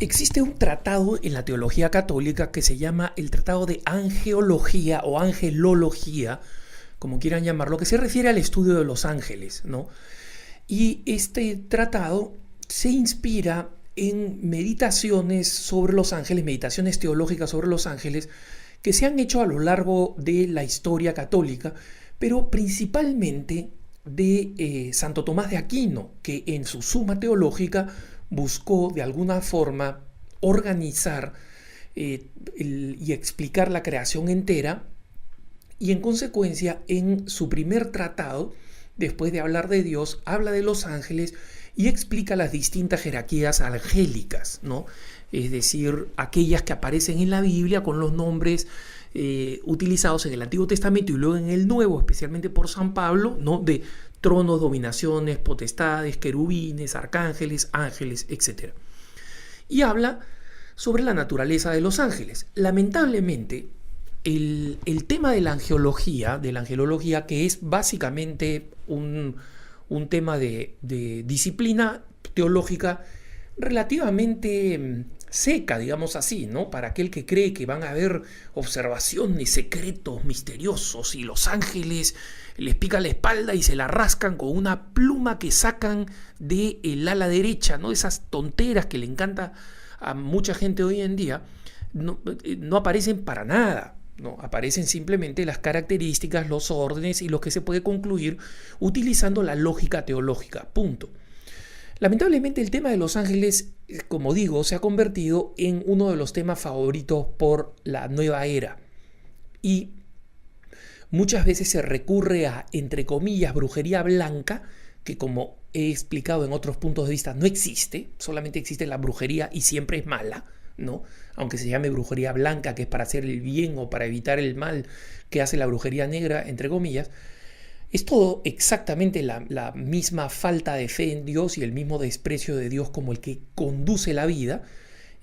Existe un tratado en la teología católica que se llama el Tratado de Angeología o Angelología, como quieran llamarlo, que se refiere al estudio de los ángeles, ¿no? Y este tratado se inspira en meditaciones sobre los ángeles, meditaciones teológicas sobre los ángeles, que se han hecho a lo largo de la historia católica, pero principalmente de Santo Tomás de Aquino, que en su Suma Teológica buscó de alguna forma organizar y explicar la creación entera, y en consecuencia en su primer tratado, después de hablar de Dios, habla de los ángeles y explica las distintas jerarquías angélicas, ¿no? Es decir, aquellas que aparecen en la Biblia con los nombres utilizados en el Antiguo Testamento y luego en el Nuevo, especialmente por San Pablo, ¿no? De tronos, dominaciones, potestades, querubines, arcángeles, ángeles, etc. Y habla sobre la naturaleza de los ángeles. Lamentablemente, el tema de la angelología, que es básicamente un tema de disciplina teológica relativamente seca, digamos así, ¿no? Para aquel que cree que van a haber observaciones, secretos, misteriosos, y los ángeles les pican la espalda y se la rascan con una pluma que sacan del ala derecha, ¿no? Esas tonteras que le encanta a mucha gente hoy en día, no aparecen para nada. No, aparecen simplemente las características, los órdenes y lo que se puede concluir utilizando la lógica teológica. Punto. Lamentablemente el tema de los ángeles, como digo, se ha convertido en uno de los temas favoritos por la nueva era. Y muchas veces se recurre a, entre comillas, brujería blanca, que como he explicado en otros puntos de vista no existe, solamente existe la brujería y siempre es mala, ¿no? Aunque se llame brujería blanca, que es para hacer el bien o para evitar el mal que hace la brujería negra, entre comillas, es todo exactamente la misma falta de fe en Dios y el mismo desprecio de Dios como el que conduce la vida,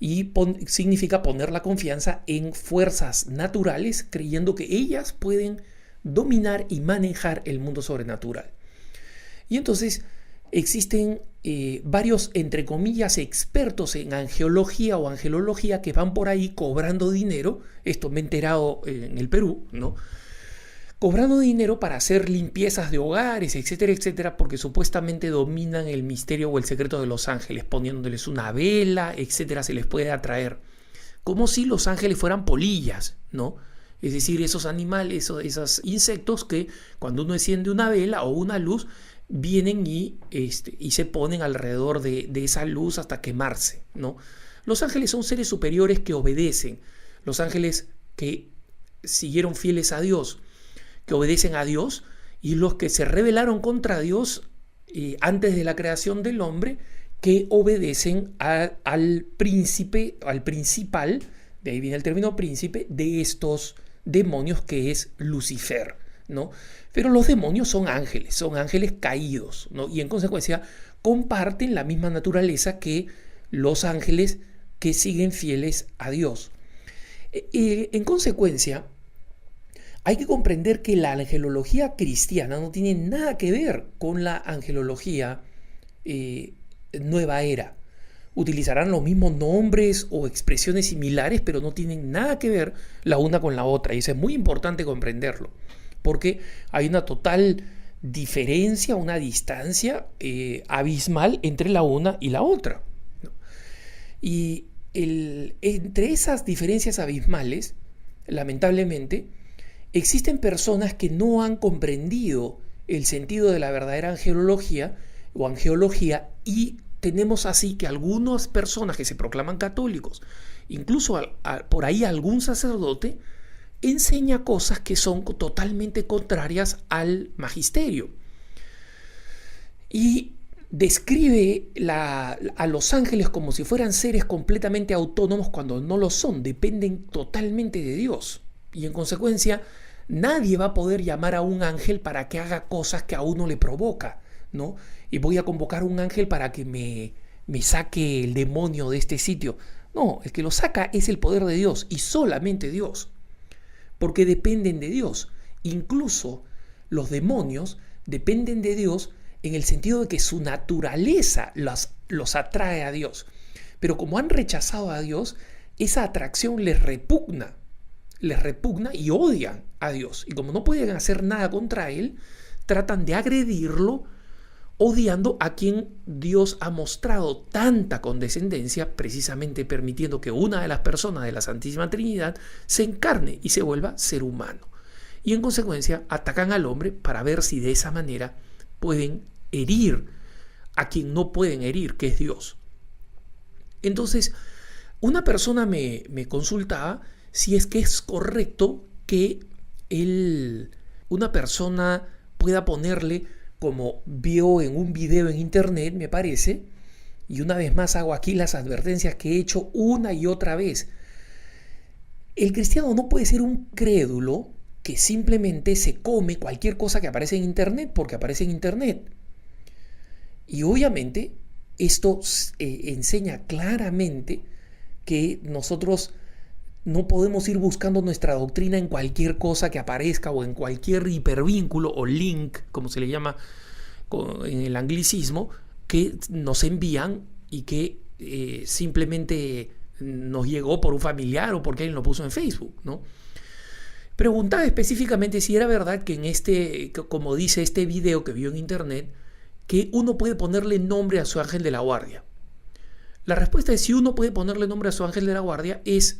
y significa poner la confianza en fuerzas naturales creyendo que ellas pueden dominar y manejar el mundo sobrenatural. Y entonces existen varios, entre comillas, expertos en angeología o angelología que van por ahí cobrando dinero. Esto me he enterado en el Perú, ¿no? Cobrando dinero para hacer limpiezas de hogares, etcétera, etcétera, porque supuestamente dominan el misterio o el secreto de los ángeles, poniéndoles una vela, etcétera, se les puede atraer. Como si los ángeles fueran polillas, ¿no? Es decir, esos animales, esos insectos que cuando uno enciende una vela o una luz, vienen y se ponen alrededor de esa luz hasta quemarse, ¿no? Los ángeles son seres superiores que obedecen. Los ángeles que siguieron fieles a Dios, que obedecen a Dios, y los que se rebelaron contra Dios antes de la creación del hombre, que obedecen al príncipe, al principal, de ahí viene el término príncipe, de estos demonios, que es Lucifer, ¿no? Pero los demonios son ángeles caídos, ¿no? Y en consecuencia comparten la misma naturaleza que los ángeles que siguen fieles a Dios. En consecuencia, hay que comprender que la angelología cristiana no tiene nada que ver con la angelología nueva era. Utilizarán los mismos nombres o expresiones similares, pero no tienen nada que ver la una con la otra. Y eso es muy importante comprenderlo, porque hay una total diferencia, una distancia abismal entre la una y la otra, ¿no? Y entre esas diferencias abismales, lamentablemente, existen personas que no han comprendido el sentido de la verdadera angelología o angeología, y tenemos así que algunas personas que se proclaman católicos, incluso por ahí algún sacerdote, enseña cosas que son totalmente contrarias al magisterio. Y describe a los ángeles como si fueran seres completamente autónomos cuando no lo son, dependen totalmente de Dios. Y en consecuencia, nadie va a poder llamar a un ángel para que haga cosas que a uno le provoca, ¿no? Y voy a convocar a un ángel para que me saque el demonio de este sitio. No, el que lo saca es el poder de Dios y solamente Dios, porque dependen de Dios. Incluso los demonios dependen de Dios en el sentido de que su naturaleza los atrae a Dios. Pero como han rechazado a Dios, esa atracción les repugna y odian a Dios. Y como no pueden hacer nada contra Él, tratan de agredirlo, odiando a quien Dios ha mostrado tanta condescendencia, precisamente permitiendo que una de las personas de la Santísima Trinidad se encarne y se vuelva ser humano. Y en consecuencia atacan al hombre para ver si de esa manera pueden herir a quien no pueden herir, que es Dios. Entonces, una persona me consultaba si es que es correcto que una persona pueda ponerle, como vio en un video en internet, me parece, y una vez más hago aquí las advertencias que he hecho una y otra vez. El cristiano no puede ser un crédulo que simplemente se come cualquier cosa que aparece en internet porque aparece en internet. Y obviamente esto enseña claramente que nosotros no podemos ir buscando nuestra doctrina en cualquier cosa que aparezca o en cualquier hipervínculo o link, como se le llama en el anglicismo, que nos envían y que simplemente nos llegó por un familiar o porque alguien lo puso en Facebook, ¿no? Preguntaba específicamente si era verdad que como dice este video que vio en internet, que uno puede ponerle nombre a su ángel de la guardia. La respuesta es si uno puede ponerle nombre a su ángel de la guardia es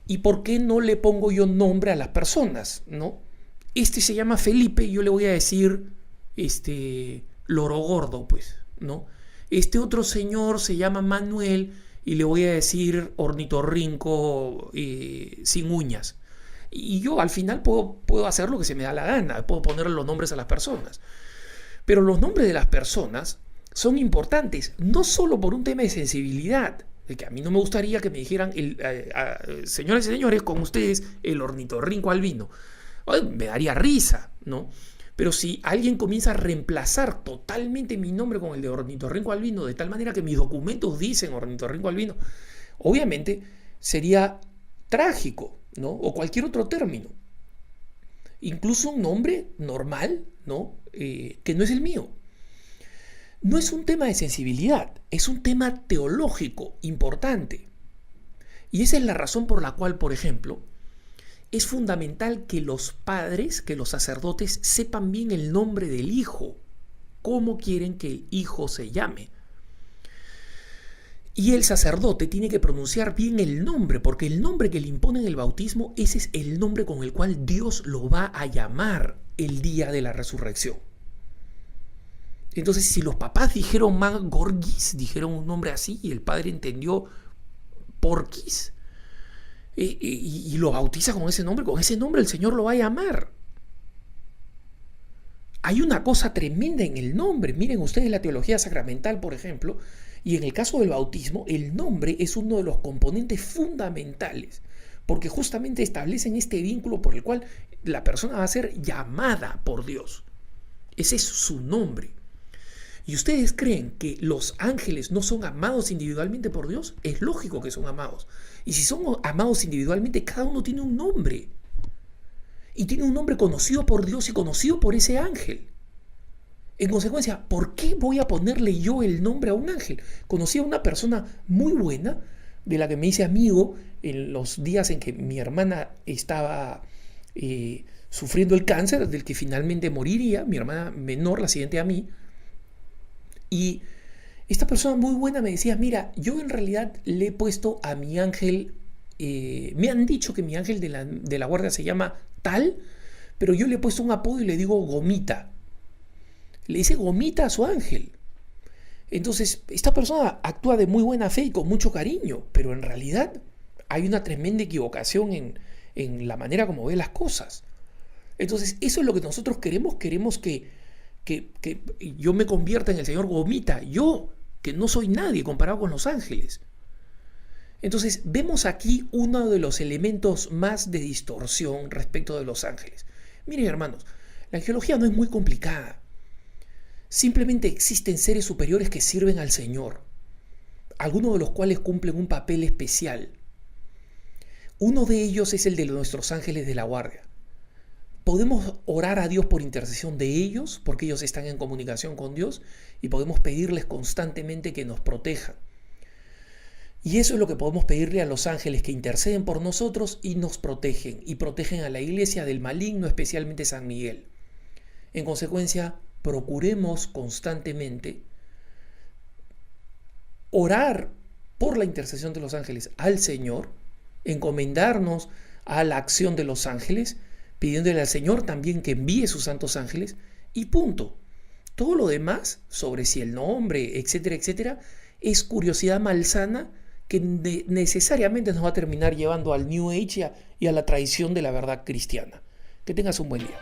¿y por qué no le pongo yo nombre a las personas? ¿No? Este se llama Felipe y yo le voy a decir Loro Gordo, pues, ¿no? Este otro señor se llama Manuel y le voy a decir Ornitorrinco sin uñas. Y yo al final puedo hacer lo que se me da la gana, puedo ponerle los nombres a las personas. Pero los nombres de las personas son importantes, no solo por un tema de sensibilidad, de que a mí no me gustaría que me dijeran, señores y señores, con ustedes el ornitorrinco albino. Me daría risa, ¿no? Pero si alguien comienza a reemplazar totalmente mi nombre con el de ornitorrinco albino, de tal manera que mis documentos dicen ornitorrinco albino, obviamente sería trágico, ¿no? O cualquier otro término. Incluso un nombre normal, ¿no? Que no es el mío. No es un tema de sensibilidad, es un tema teológico importante. Y esa es la razón por la cual, por ejemplo, es fundamental que los padres, que los sacerdotes sepan bien el nombre del hijo, cómo quieren que el hijo se llame. Y el sacerdote tiene que pronunciar bien el nombre, porque el nombre que le imponen el bautismo, ese es el nombre con el cual Dios lo va a llamar el día de la resurrección. Entonces, si los papás dijeron Gorgis, dijeron un nombre así, y el padre entendió Porquis, y lo bautiza con ese nombre el Señor lo va a llamar. Hay una cosa tremenda en el nombre. Miren ustedes la teología sacramental, por ejemplo, y en el caso del bautismo, el nombre es uno de los componentes fundamentales, porque justamente establecen este vínculo por el cual la persona va a ser llamada por Dios. Ese es su nombre. ¿Y ustedes creen que los ángeles no son amados individualmente por Dios? Es lógico que son amados. Y si son amados individualmente, cada uno tiene un nombre. Y tiene un nombre conocido por Dios y conocido por ese ángel. En consecuencia, ¿por qué voy a ponerle yo el nombre a un ángel? Conocí a una persona muy buena, de la que me hice amigo en los días en que mi hermana estaba sufriendo el cáncer, del que finalmente moriría, mi hermana menor, la siguiente a mí. Y esta persona muy buena me decía, mira, yo en realidad le he puesto a mi ángel, me han dicho que mi ángel de la guardia se llama tal, pero yo le he puesto un apodo y le digo Gomita. Le dice Gomita a su ángel. Entonces, esta persona actúa de muy buena fe y con mucho cariño, pero en realidad hay una tremenda equivocación en la manera como ve las cosas. Entonces, eso es lo que nosotros queremos que yo me convierta en el señor Gomita, yo, que no soy nadie comparado con los ángeles. Entonces, vemos aquí uno de los elementos más de distorsión respecto de los ángeles. Miren, hermanos, la angelología no es muy complicada. Simplemente existen seres superiores que sirven al Señor, algunos de los cuales cumplen un papel especial. Uno de ellos es el de nuestros ángeles de la guardia. Podemos orar a Dios por intercesión de ellos, porque ellos están en comunicación con Dios, y podemos pedirles constantemente que nos protejan. Y eso es lo que podemos pedirle a los ángeles, que interceden por nosotros y nos protegen, y protegen a la iglesia del maligno, especialmente San Miguel. En consecuencia, procuremos constantemente orar por la intercesión de los ángeles al Señor, encomendarnos a la acción de los ángeles, pidiéndole al Señor también que envíe sus santos ángeles, y punto. Todo lo demás, sobre si el nombre, etcétera, etcétera, es curiosidad malsana que necesariamente nos va a terminar llevando al New Age y a la traición de la verdad cristiana. Que tengas un buen día.